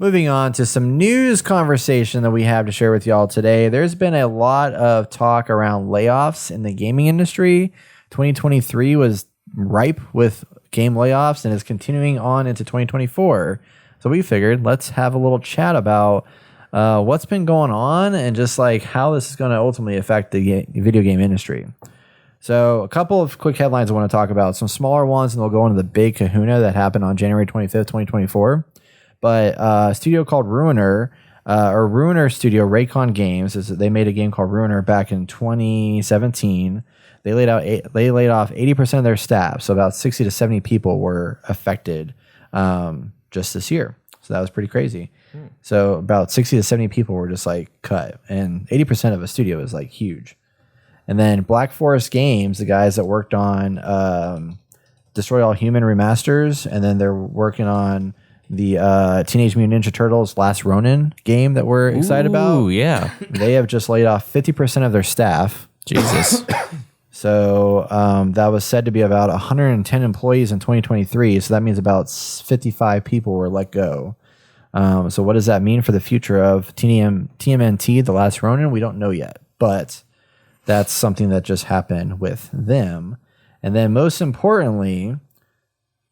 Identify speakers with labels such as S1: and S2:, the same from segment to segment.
S1: Moving on to some news conversation that we have to share with y'all today. There's been a lot of talk around layoffs in the gaming industry. 2023 was ripe with game layoffs and is continuing on into 2024. So we figured let's have a little chat about what's been going on and just like how this is going to ultimately affect the video game industry. So a couple of quick headlines I want to talk about, some smaller ones, and they'll go into the big kahuna that happened on January 25th, 2024. But a studio called Ruiner, or Ruiner Studio, Raycon Games, they made a game called Ruiner back in 2017. They laid off 80% of their staff, so about 60 to 70 people were affected just this year. So that was pretty crazy. So about 60 to 70 people were just like cut, and 80% of a studio is like huge. And then Black Forest Games, the guys that worked on Destroy All Human remasters, and then they're working on the Teenage Mutant Ninja Turtles Last Ronin game that we're excited about.
S2: Ooh, yeah.
S1: They have just laid off 50% of their staff.
S2: Jesus.
S1: So that was said to be about 110 employees in 2023. So that means about 55 people were let go. So what does that mean for the future of TMNT, The Last Ronin? We don't know yet, but that's something that just happened with them. And then most importantly,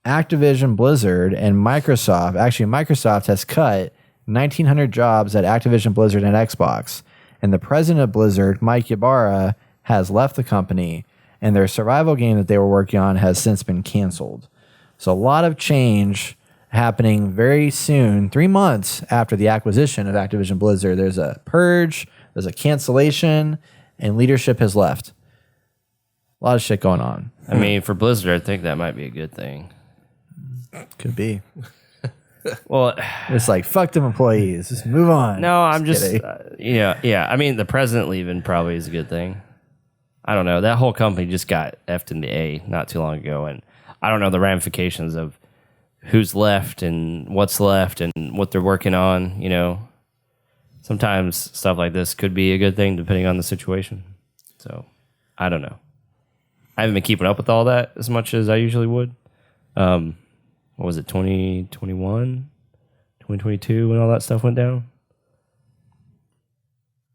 S1: Activision Blizzard and Microsoft. Actually, Microsoft has cut 1,900 jobs at Activision Blizzard and Xbox. And the president of Blizzard, Mike Ybarra, has left the company. And their survival game that they were working on has since been canceled. So a lot of change happening very soon, 3 months after the acquisition of Activision Blizzard. There's a purge, there's a cancellation, and leadership has left. A lot of shit going on.
S3: I mean, for Blizzard, I think that might be a good thing.
S1: Could be.
S3: Well,
S1: it's like, fuck them employees. Just move on.
S3: No, I'm just yeah. I mean, the president leaving probably is a good thing. I don't know. That whole company just got effed in the A not too long ago, and I don't know the ramifications of who's left and what they're working on. You know, sometimes stuff like this could be a good thing depending on the situation. So, I don't know. I haven't been keeping up with all that as much as I usually would. What was it, 2021, 2022 when all that stuff went down?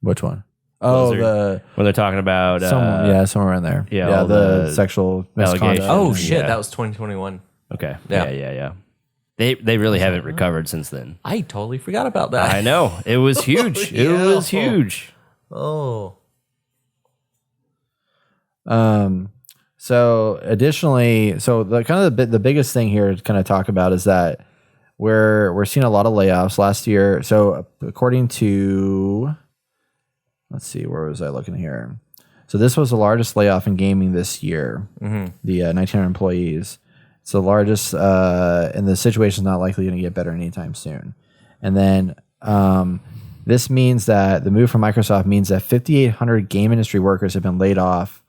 S1: Which one?
S3: Blizzard, when they're talking about
S1: somewhere in there.
S3: Yeah,
S1: the sexual misconduct.
S2: Oh shit, that was 2021.
S3: Okay. Yeah. They really haven't recovered since then.
S2: I totally forgot about that.
S3: I know. It was huge. It was huge.
S2: Oh.
S1: So additionally, the biggest thing here to kind of talk about is that we're seeing a lot of layoffs last year. So according to, let's see, where was I looking here? So this was the largest layoff in gaming this year. Mm-hmm. The 1,900 employees. It's the largest, and the situation is not likely going to get better anytime soon. And then this means that the move from Microsoft means that 5,800 game industry workers have been laid off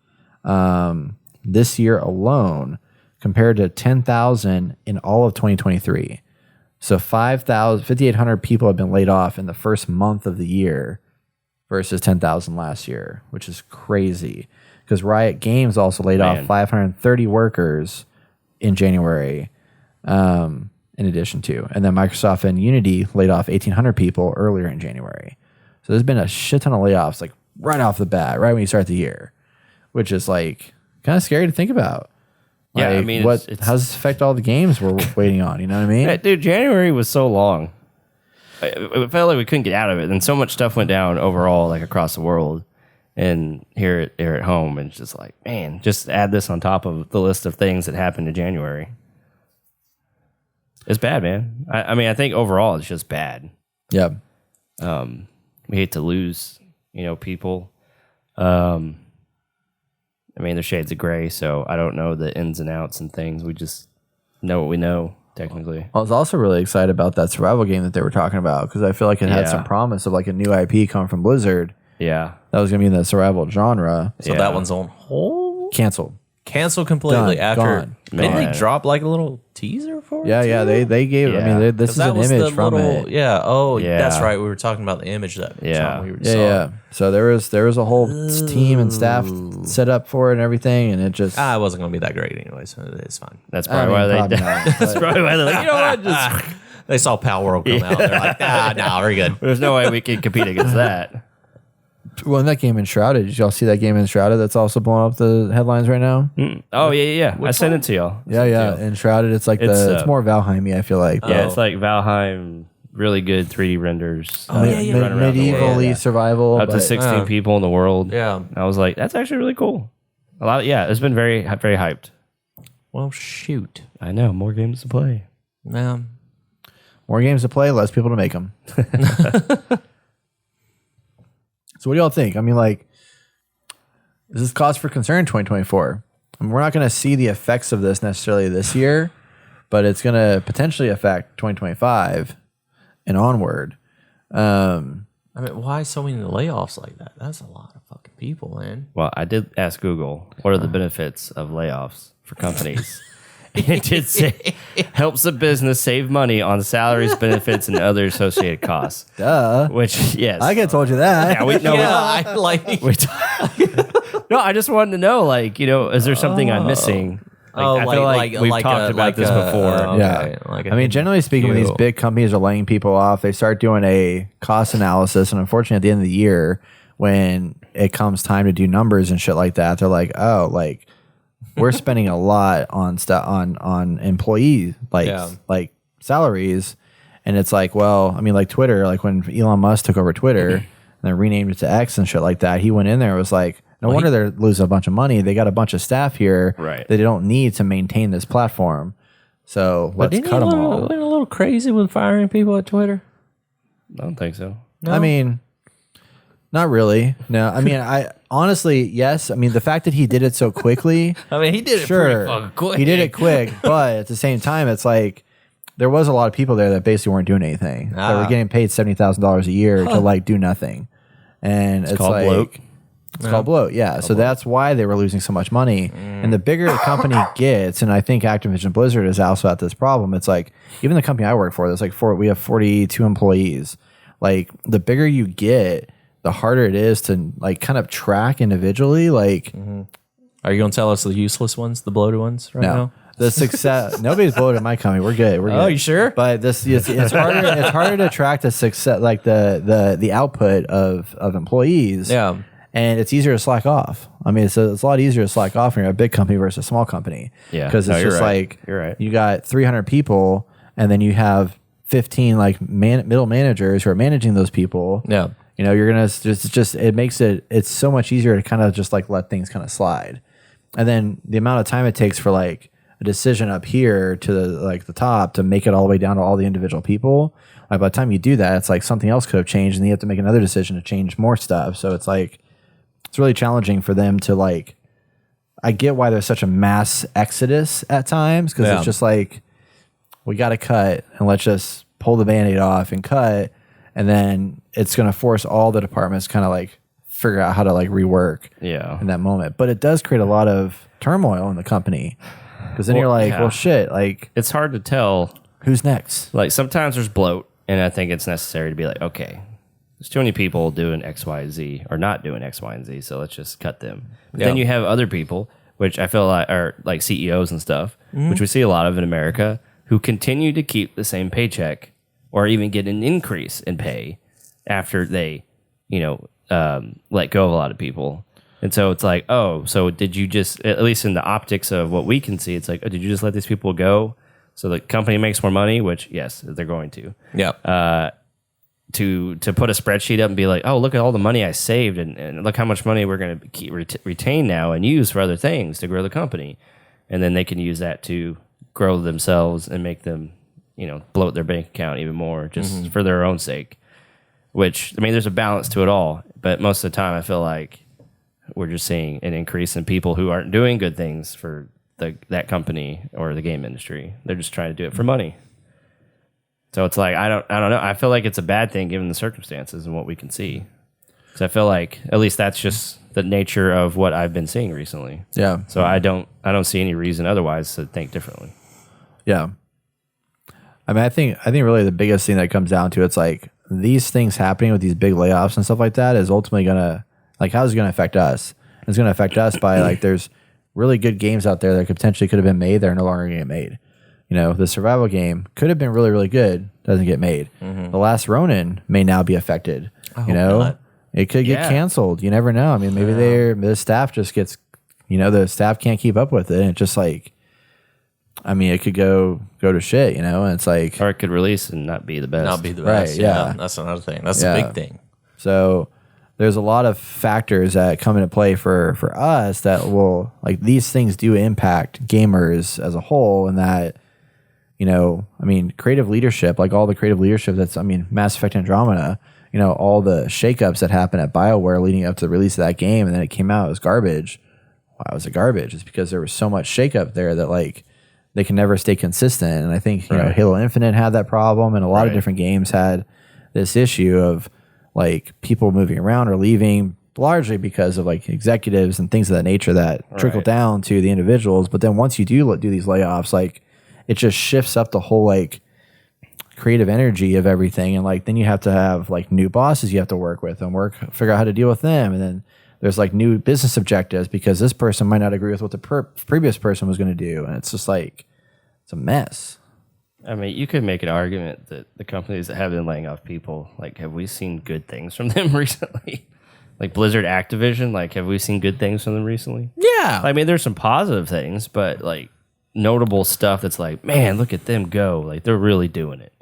S1: this year alone, compared to 10,000 in all of 2023. So 5,800 people have been laid off in the first month of the year versus 10,000 last year, which is crazy. Because Riot Games also laid off 530 workers in January, in addition to. And then Microsoft and Unity laid off 1,800 people earlier in January. So there's been a shit ton of layoffs, like right off the bat, right when you start the year, which is like kind of scary to think like,
S3: yeah, I mean,
S1: how does this affect all the games we're waiting on? You know what I mean?
S3: Dude, January was so long. It felt like we couldn't get out of it. And so much stuff went down overall, like across the world. And here at home, and it's just like, man, just add this on top of the list of things that happened in January. It's bad, man. I mean, I think overall it's just bad.
S1: Yeah.
S3: We hate to lose, people. I mean, there's shades of gray, so I don't know the ins and outs and things. We just know what we know, technically.
S1: I was also really excited about that survival game that they were talking about, because I feel like it had some promise of like a new IP coming from Blizzard.
S3: Yeah.
S1: That was going to be in the survival genre.
S2: So that one's on hold?
S1: Canceled.
S2: Canceled completely
S1: Gone.
S2: Didn't they drop like a little teaser for it?
S1: Yeah, they gave,
S3: Yeah.
S1: I mean, this is an image from it.
S2: Yeah,
S3: Yeah.
S2: that's right. We were talking about the image that we were
S1: Yeah. So there was a whole team and staff set up for it and everything, and it just...
S2: it wasn't going to be that great anyway, so it's fine.
S3: That's probably why they...
S1: probably not,
S3: That's probably why they're like, you know what,
S2: They saw Pal World come out. They're like, nah, we're good.
S3: There's no way we can compete against that.
S1: Well, in that game Enshrouded, did y'all see that game Enshrouded that's also blowing up the headlines right now?
S3: Oh, yeah. I sent it to y'all.
S1: Yeah. Enshrouded, it's like it's more Valheim-y, I feel like.
S3: Yeah, it's like Valheim, really good 3D renders.
S1: Medievally survival.
S3: Up to 16 people in the world.
S2: Yeah.
S3: I was like, that's actually really cool. It's been very, very hyped.
S2: Well, shoot.
S3: I know, more games to play.
S1: More games to play, less people to make them. So what do y'all think? I mean, like, is this cause for concern in 2024? I mean, we're not going to see the effects of this necessarily this year, but it's going to potentially affect 2025 and onward.
S2: I mean, why so many layoffs like that? That's a lot of fucking people, man.
S3: Well, I did ask Google, what are the benefits of layoffs for companies? And it did say, helps the business save money on salaries, benefits, and other associated costs.
S1: Duh.
S3: Which, yes.
S1: I could told you that.
S3: No, I just wanted to know, like, is there something I'm missing? I feel like we've talked about this before.
S1: Yeah. I mean, generally speaking, when these big companies are laying people off, they start doing a cost analysis. And unfortunately, at the end of the year, when it comes time to do numbers and shit like that, they're like, oh, like, we're spending a lot on on employee like salaries, and it's like, well, I mean, like Twitter, like when Elon Musk took over Twitter and then renamed it to X and shit like that, he went in there and was like, no wonder they're losing a bunch of money. They got a bunch of staff here that they don't need to maintain this platform, so let's cut them all.
S2: Went a little crazy with firing people at Twitter.
S3: I don't think so.
S1: No? I mean, not really. No, I mean, I honestly, yes. I mean, the fact that he did it so quickly.
S2: I mean, he did it pretty fucking quick.
S1: He did it quick, but at the same time, it's like there was a lot of people there that basically weren't doing anything. They were getting paid $70,000 a year to like do nothing, and it's
S3: called
S1: like
S3: bloat.
S1: It's called bloat. Yeah, so that's why they were losing so much money. And the bigger the company gets, and I think Activision Blizzard is also at this problem. It's like even the company I work for, there's like we have 42 employees. Like the bigger you get, the harder it is to like kind of track individually. Like,
S2: are you going to tell us the useless ones, the bloated ones right now?
S1: The success, nobody's bloated at my company. We're good. We're good.
S2: Oh, you sure?
S1: But it's harder. It's harder to track the success, like the output of employees.
S2: Yeah.
S1: And it's easier to slack off. I mean, it's a lot easier to slack off when you're a big company versus a small company.
S3: Yeah.
S1: Because it's just like
S3: you're right.
S1: You got 300 people, and then you have 15 like middle managers who are managing those people.
S2: Yeah.
S1: You're gonna just it makes it's so much easier to kind of just like let things kind of slide, and then the amount of time it takes for like a decision up here to the top to make it all the way down to all the individual people. Like by the time you do that, it's like something else could have changed, and you have to make another decision to change more stuff. So it's like it's really challenging for them to like. I get why there's such a mass exodus at times because it's just like we got to cut and let's just pull the Band-Aid off and cut. And then it's going to force all the departments kind of like figure out how to like rework in that moment. But it does create a lot of turmoil in the company because then you're like, well, shit, like
S3: it's hard to tell
S1: who's next.
S3: Like sometimes there's bloat, and I think it's necessary to be like, okay, there's too many people doing X, Y, and Z or not doing X, Y, and Z, so let's just cut them. But then you have other people, which I feel like are like CEOs and stuff, which we see a lot of in America, who continue to keep the same paycheck or even get an increase in pay after they, let go of a lot of people. And so it's like, oh, so did you just, at least in the optics of what we can see, it's like, oh, did you just let these people go so the company makes more money? Which, yes, they're going to.
S2: Yeah.
S3: To put a spreadsheet up and be like, oh, look at all the money I saved and look how much money we're going to retain now and use for other things to grow the company. And then they can use that to grow themselves and make them, bloat their bank account even more just for their own sake. Which, I mean, there's a balance to it all. But most of the time, I feel like we're just seeing an increase in people who aren't doing good things for that company or the game industry. They're just trying to do it for money. So it's like, I don't know. I feel like it's a bad thing given the circumstances and what we can see. Because I feel like at least that's just the nature of what I've been seeing recently.
S1: Yeah.
S3: So I don't see any reason otherwise to think differently.
S1: Yeah. I mean, I think really the biggest thing that comes down to it's like these things happening with these big layoffs and stuff like that is ultimately gonna like how's it gonna affect us? It's gonna affect us by like there's really good games out there that could have been made that are no longer gonna get made. the survival game could have been really, really good. Doesn't get made. The Last Ronin may now be affected.
S2: I hope not.
S1: It could get canceled. You never know. I mean, maybe the staff just gets, the staff can't keep up with it. And it's just like, I mean, it could go to shit, and it's like,
S3: or it could release and not be the best.
S2: Not be the best.
S1: Right, yeah.
S2: That's another thing. That's a big thing.
S1: So there's a lot of factors that come into play for us that will, like, these things do impact gamers as a whole, and that, I mean, creative leadership, like all the creative leadership Mass Effect Andromeda, all the shakeups that happened at BioWare leading up to the release of that game, and then it came out as garbage. Why was it garbage? It's because there was so much shakeup there that, like, they can never stay consistent. And I think, Halo Infinite had that problem, and a lot of different games had this issue of, like, people moving around or leaving largely because of, like, executives and things of that nature that trickle down to the individuals. But then once you do these layoffs, like, it just shifts up the whole, like, creative energy of everything. And, like, then you have to have, like, new bosses you have to work with and figure out how to deal with them. And then there's, like, new business objectives because this person might not agree with what the previous person was going to do. And it's just like, it's a mess.
S3: I mean, you could make an argument that the companies that have been laying off people, like, have we seen good things from them recently? Like Blizzard, Activision, like, have we seen good things from them recently?
S2: Yeah.
S3: I mean, there's some positive things, but, like, notable stuff that's like, man, look at them go. Like, they're really doing it.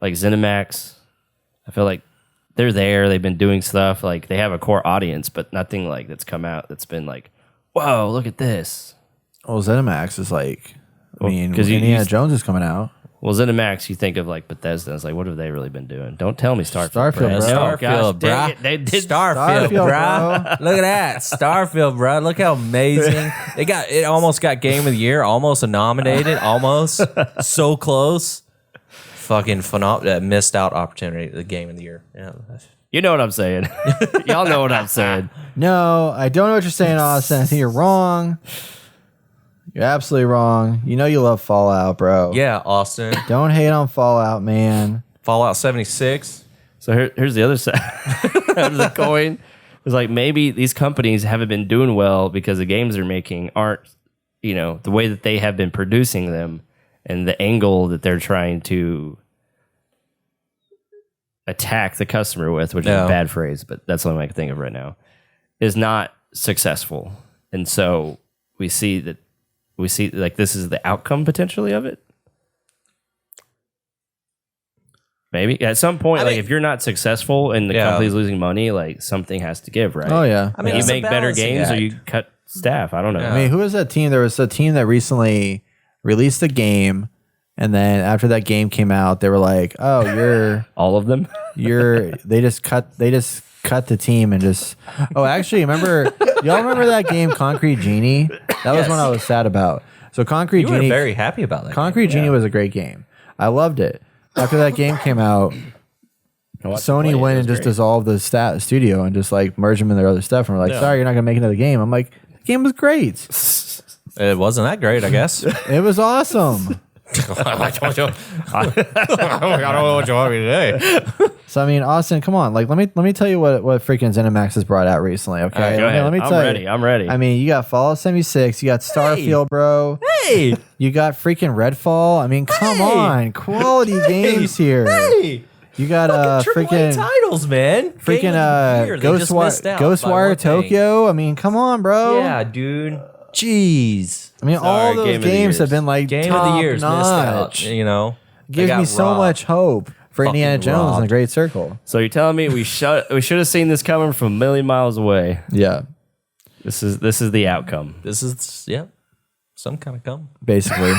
S3: Like ZeniMax, I feel like they're there. They've been doing stuff. Like, they have a core audience, but nothing, like, that's come out that's been like, whoa, look at this.
S1: Well, ZeniMax is like,
S3: because
S1: Indiana Jones is coming out.
S3: Well, ZeniMax, you think of, like, Bethesda. It's like, what have they really been doing? Don't tell me Starfield.
S1: Starfield, bro.
S2: Starfield, bro.
S3: They did
S2: Starfield, bro. Look at that. Starfield, bro. Look how amazing. It almost got Game of the Year, almost nominated, almost. So close. Fucking phenomenal. Missed out opportunity, the Game of the Year. Yeah.
S3: You know what I'm saying. Y'all know what I'm saying.
S1: No, I don't know what you're saying, Austin. I think you're wrong. You're absolutely wrong. You know you love Fallout, bro.
S2: Yeah, Austin.
S1: Don't hate on Fallout, man.
S2: Fallout 76.
S3: So here's the other side of the coin. It's like, maybe these companies haven't been doing well because the games they're making aren't, the way that they have been producing them, and the angle that they're trying to attack the customer with, which is a bad phrase, but that's the only one I can think of right now, is not successful. And so we see like this is the outcome potentially of it. Maybe at some point, if you're not successful and the company's losing money, like, something has to give, right?
S1: Oh yeah.
S3: I mean, you make better games or you cut staff. I don't know.
S1: I mean, who was that team? There was a team that recently released a game, and then after that game came out, they were like, "Oh, you're
S3: all of them."
S1: They just cut the team and just. Oh, actually, y'all remember that game Concrete Genie? That was one I was sad about. So Concrete
S2: You
S1: Genie,
S2: were very happy about that.
S1: Concrete Genie was a great game. I loved it. After that game came out, Sony went and just dissolved the studio and just, like, merged them in their other stuff, and we're like, sorry, you're not gonna make another game. I'm like, the game was great.
S2: It wasn't that great, I guess.
S1: It was awesome.
S2: I don't know what you want me to say.
S1: So I mean, Austin, come on, like, let me tell you what freaking ZeniMax has brought out recently. Okay,
S3: All right, go ahead.
S1: Let me tell you.
S3: I'm ready.
S1: I mean, you got Fallout 76, you got Starfield, bro.
S2: Hey,
S1: You got freaking Redfall. I mean, come on, quality games here.
S2: hey.
S1: You got
S2: Freaking
S1: freaking
S2: titles, man.
S1: freaking Ghostwire Tokyo. I mean, come on, bro.
S2: Yeah, dude. Jeez.
S1: I mean, all
S3: Game
S1: those
S3: of the
S1: games have
S3: Years.
S1: been, like,
S2: Game
S1: top
S2: of the Year's missed out.
S1: notch.
S2: They
S1: Gives
S2: got
S1: me so
S2: robbed.
S1: much hope for
S2: Fucking
S1: Indiana Jones and the
S2: robbed.
S1: Great Circle.
S3: So you're telling me we should have seen this coming from a million miles away?
S1: Yeah,
S3: This is the outcome.
S2: This is, some kind of come.
S1: basically.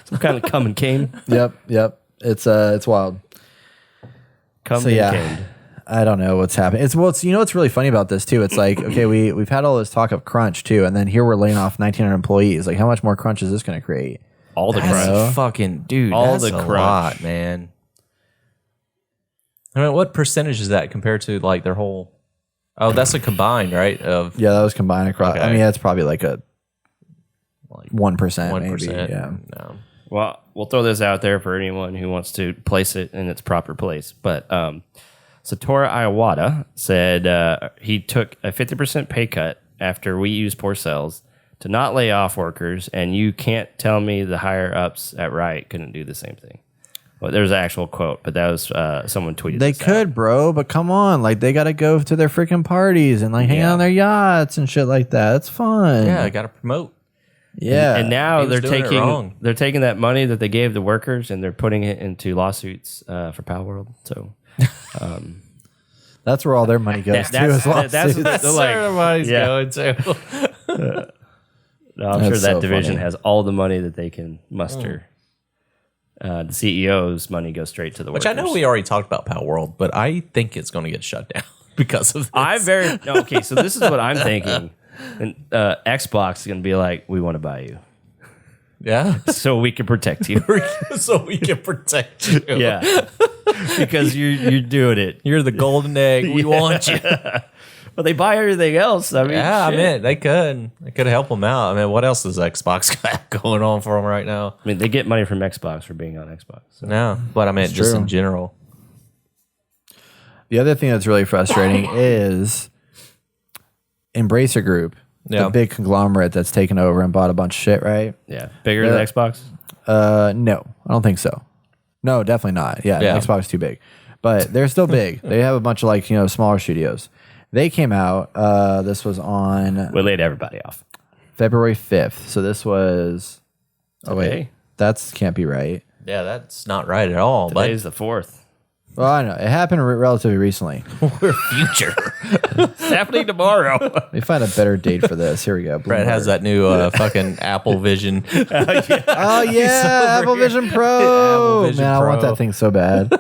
S3: Some kind of come and came.
S1: Yep. It's wild.
S3: Come
S1: So
S3: and
S1: yeah,
S3: came.
S1: I don't know what's happening. It's what's really funny about this too. It's like, okay, we've had all this talk of crunch too, and then here we're laying off 1,900 employees. Like, how much more crunch is this going to create?
S3: All the
S2: That's
S3: crunch.
S2: fucking, dude.
S3: All
S2: That's
S3: the
S2: a
S3: crunch.
S2: lot, man. I mean, what percentage is that compared to, like, their whole? Oh, that's a combined, right? Of
S1: Yeah, that was combined across. I
S2: Okay.
S1: mean, that's probably like a
S2: like
S1: 1%.
S2: 1%.
S1: Maybe, yeah.
S2: No.
S3: Well, we'll throw this out there for anyone who wants to place it in its proper place. But Satoru Iwata said he took a 50% pay cut after Wii U's poor sales to not lay off workers, and you can't tell me the higher ups at Riot couldn't do the same thing. Well, there's an actual quote, but that was someone tweeted.
S1: They
S3: this
S1: could,
S3: out.
S1: bro, but come on, like they got to go to their freaking parties and like hang out on their yachts and shit like that. It's fun.
S2: Yeah, I got to promote.
S1: Yeah.
S3: And now
S2: He was doing it wrong.
S3: they're taking that money that they gave the workers and they're putting it into lawsuits for Pal World. So
S1: that's where all their money goes to.
S3: that's
S1: Is lawsuits.
S3: they're like,
S2: everybody's
S3: yeah.
S2: going to.
S3: no, I'm
S1: That's
S3: sure that
S1: so
S3: division
S1: funny.
S3: has all the money that they can muster. The CEO's money goes straight to the
S2: Which
S3: workers.
S2: I know we already talked about Pal World, but I think it's going to get shut down because of this.
S3: Okay, so this is what I'm thinking. And Xbox is going to be like, we want to buy you
S2: Yeah.
S3: so we can protect you.
S2: So we can protect you.
S3: Yeah, because you're doing it.
S2: You're the golden egg. We want you.
S3: But they buy everything else. I mean,
S2: Yeah,
S3: shit.
S2: I mean, they could help them out. I mean, what else does Xbox got going on for them right now?
S3: I mean, they get money from Xbox for being on Xbox. So.
S2: No, but I mean, just
S1: true.
S2: in general.
S1: The other thing that's really frustrating is Embracer Group,
S2: Yeah.
S1: the big conglomerate that's taken over and bought a bunch of shit, right?
S3: Yeah, bigger than Xbox.
S1: No, I don't think so. No, definitely not. Yeah,
S2: Yeah.
S1: Xbox is too big, but they're still big. They have a bunch of like smaller studios. They came out. This was on
S3: We laid everybody off.
S1: February 5th. So this was. Oh wait,
S3: Okay.
S1: that's can't be right.
S2: Yeah, that's not right at all.
S3: Today's the 4th.
S1: Well, I know it happened relatively recently.
S2: But we're future.
S3: It's happening tomorrow.
S1: Let me find a better date for this. Here we go.
S2: Brett has
S1: Bloomberg.
S2: that new fucking Apple Vision.
S1: Oh yeah, Apple Vision Pro.
S2: Apple Vision
S1: Man, I want
S2: Pro.
S1: that thing so bad.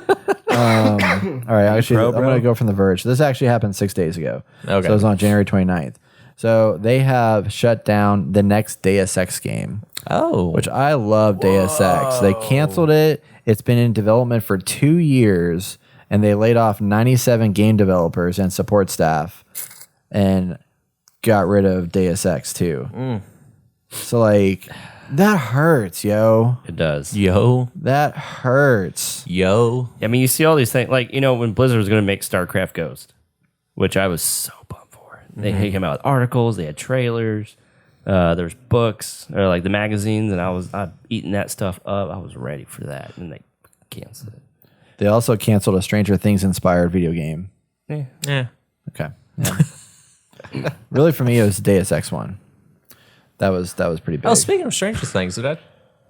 S1: All right, actually,
S2: Pro,
S1: I'm
S2: bro?
S1: going to go from The Verge. This actually happened 6 days ago.
S2: Okay.
S1: So it was on January 29th. So they have shut down the next Deus Ex game,
S2: Oh,
S1: which I love Deus Ex. They canceled it. It's been in development for 2 years, and they laid off 97 game developers and support staff and got rid of Deus Ex too. So, like, that hurts, yo.
S3: It does.
S2: yo.
S1: That hurts.
S3: I mean, you see all these things, like, when Blizzard was going to make StarCraft Ghost, which I was so pumped for. They came out with articles, they had trailers, there's books, or like the magazines, and I'm eating that stuff up. I was ready for that, and they canceled it.
S1: They also canceled a Stranger Things inspired video game.
S2: Yeah.
S1: Okay. Yeah. Really, for me, it was Deus Ex 1. That was pretty big.
S2: Oh, speaking of Stranger Things, did I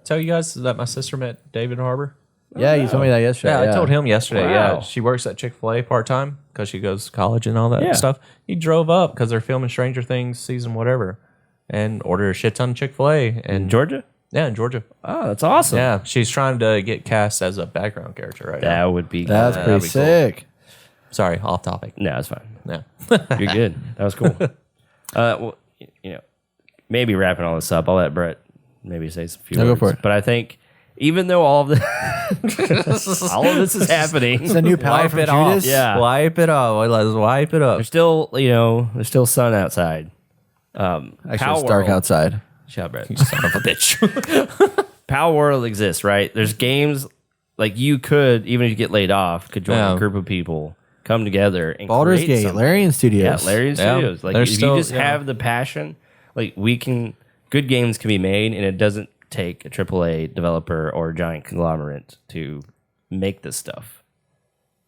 S2: tell you guys that my sister met David Harbour?
S1: yeah, you told me that yesterday.
S2: Yeah, I told him yesterday.
S3: Wow.
S2: Yeah, she works at Chick-fil-A part-time because she goes to college and all that
S3: Yeah.
S2: stuff. He drove up because they're filming Stranger Things season whatever and ordered a shit ton of Chick-fil-A. And
S3: Georgia?
S2: Yeah, in Georgia.
S3: Oh, that's awesome.
S2: Yeah, she's trying to get cast as a background character right now.
S3: That would be
S1: That's
S3: good.
S1: pretty
S2: be cool.
S1: sick.
S2: Sorry, off topic.
S3: No, it's fine.
S2: Yeah.
S3: You're good. That was cool. Well, maybe wrapping all this up, I'll let Brett maybe say some few
S1: No, go
S3: words.
S1: for it.
S3: But I think even though all of this is happening,
S1: It's a new power
S2: Wipe
S1: from
S2: it off.
S1: Judas.
S3: Yeah.
S2: Wipe it off. Let's wipe it up.
S3: there's still there's still sun outside.
S1: Actually,
S3: Power
S1: it's dark
S3: World.
S1: outside.
S3: Shut up, Brett.
S2: Son of a bitch.
S3: Power World exists, right? There's games like you could, even if you get laid off, could join
S2: Yeah.
S3: a group of people, come together and
S1: Baldur's
S3: create
S1: Gate,
S3: something.
S1: Larian Studios.
S3: Yeah, Larian
S2: Yeah.
S3: Studios. Like
S2: There's
S3: if
S2: still-
S3: you just
S2: yeah.
S3: have the passion, like good games can be made, and it doesn't take a AAA developer or a giant conglomerate to make this stuff.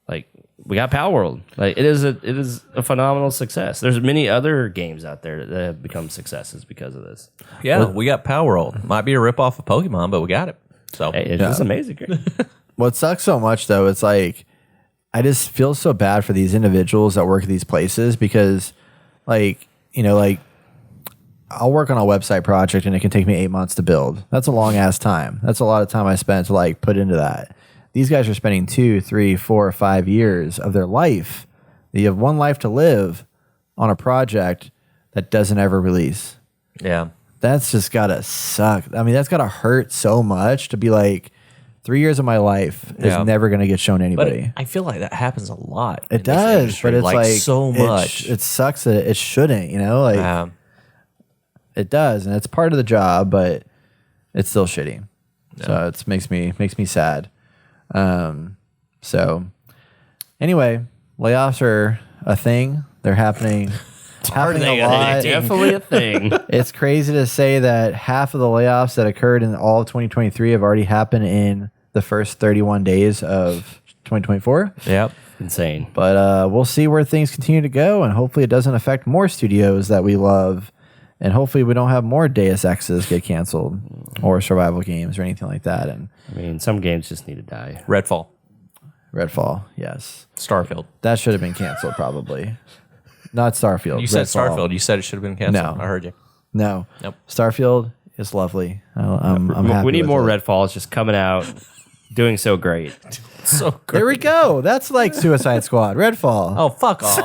S3: Like we got Power World. Like it is a phenomenal success. There's many other games out there that have become successes because of this.
S2: Yeah, we got Power World. Might be a ripoff of Pokemon, but we got it. So
S3: Hey, it's just amazing.
S1: What sucks so much though, it's like I just feel so bad for these individuals that work at these places because, like I'll work on a website project and it can take me 8 months to build. That's a long ass time. That's a lot of time I spent to like put into that. These guys are spending 2, 3, 4, 5 years of their life. You have one life to live on a project that doesn't ever release.
S2: yeah.
S1: That's just gotta suck. I mean, that's gotta hurt so much to be like 3 years of my life is
S2: Yeah.
S1: never gonna get shown to
S2: But
S1: anybody.
S2: I feel like that happens a lot. in
S1: It
S2: this
S1: does,
S2: industry,
S1: but it's like
S2: so much.
S1: It sucks that it shouldn't, like it does, and it's part of the job, but it's still shitty. So it makes me sad. So anyway, layoffs are a thing. They're happening happening a lot.
S3: Definitely a thing.
S1: It's crazy to say that half of the layoffs that occurred in all of 2023 have already happened in the first 31 days of 2024.
S2: Yep.
S3: Insane.
S1: But we'll see where things continue to go, and hopefully it doesn't affect more studios that we love, and hopefully we don't have more Deus Exes get canceled or survival games or anything like that. And
S3: I mean, some games just need to die.
S2: Redfall.
S1: Redfall, yes.
S2: Starfield.
S1: That should have been canceled probably. Not Starfield.
S2: You said
S1: Redfall.
S2: Starfield. You said it should have been canceled.
S1: No.
S2: I heard you.
S1: No.
S2: Nope.
S1: Starfield is lovely. I'm happy
S3: We need
S1: with
S3: more
S1: it.
S3: Redfalls just coming out, doing so great.
S2: So great.
S1: There we go. That's like Suicide Squad. Redfall.
S2: Oh, fuck off.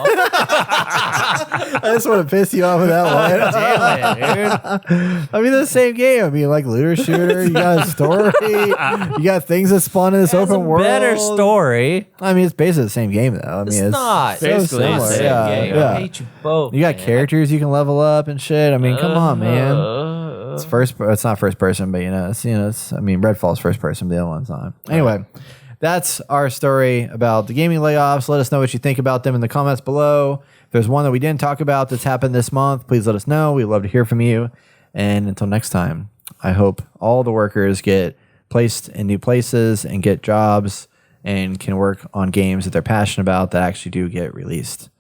S1: I just want to piss you off with that one.
S3: Damn it, dude.
S1: I mean, the same game. I mean, like looter shooter. You got a story. You got things that spawn in this
S2: It's a
S1: open world.
S2: better story.
S1: I mean, it's basically the same game though. I mean,
S2: It's not.
S1: so
S3: Basically the
S1: similar.
S3: same
S1: Yeah,
S2: game.
S1: yeah.
S2: I hate you both.
S1: You got
S2: man.
S1: characters you can level up and shit. I mean, come on, man. It's it's not first person, but it's I mean, Redfall's first person, but the other one's not. Anyway, that's our story about the gaming layoffs. Let us know what you think about them in the comments below. If there's one that we didn't talk about that's happened this month, please let us know. We'd love to hear from you. And until next time, I hope all the workers get placed in new places and get jobs and can work on games that they're passionate about that actually do get released.